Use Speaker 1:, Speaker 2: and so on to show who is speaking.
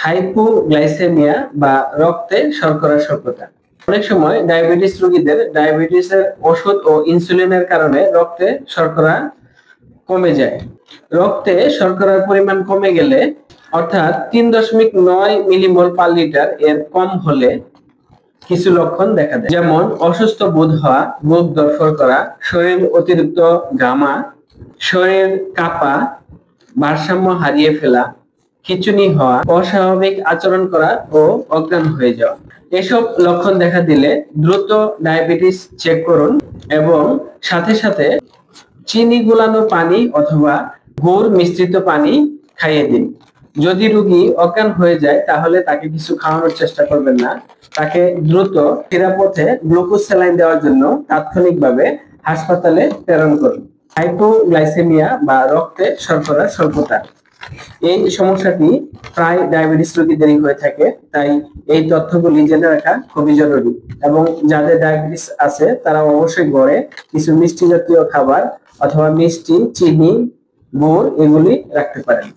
Speaker 1: Hypoglycaemia বা রক্তে শর্করা স্বল্পতা। অনেক সময় ডায়াবেটিস রোগীদের ডায়াবেটিসের ওষুধ ও ইনসুলিনের কারণে রক্তে শর্করা কমে যায়। রক্তে শর্করার পরিমাণ কমে গেলে অর্থাৎ 3.9 মিলিমোল পার লিটার এর কম হলে কিছু লক্ষণ দেখা দেয়, যেমন অসুস্থ বোধ হওয়া, বুক ধড়ফড় করা, শরীর অতিরিক্ত ঘামা, শরীর কাঁপা, ভারসাম্য হারিয়ে ফেলা, খিঁচুনি হওয়া, অস্বাভাবিক আচরণ করা ও অজ্ঞান হয়ে যাওয়া। এসব লক্ষণ দেখা দিলে দ্রুত ডায়াবেটিস চেক করুন এবং সাথে সাথে চিনি গুলানো পানি অথবা গুড় মিশ্রিত পানি খাইয়ে দিন। যদি রোগী অজ্ঞান হয়ে যায় তাহলে তাকে কিছু খাওয়ানোর চেষ্টা করবেন না, তাকে দ্রুত নিরাপদে গ্লুকোজ স্যালাইন দেওয়ার জন্য তাৎক্ষণিকভাবে হাসপাতালে প্রেরণ করুন। হাইপোগ্লাইসেমিয়া বা রক্তে শর্করা স্বল্পতা, এই সমস্যাটি প্রায় ডায়াবেটিস রোগীদেরই হয়ে থাকে, তাই এই তথ্যগুলি জেনে রাখা খুবই জরুরি। এবং যাদের ডায়াবেটিস আছে তারা অবশ্যই ঘরে কিছু মিষ্টি জাতীয় খাবার অথবা মিষ্টি, চিনি, গুড় এগুলি রাখতে পারেন।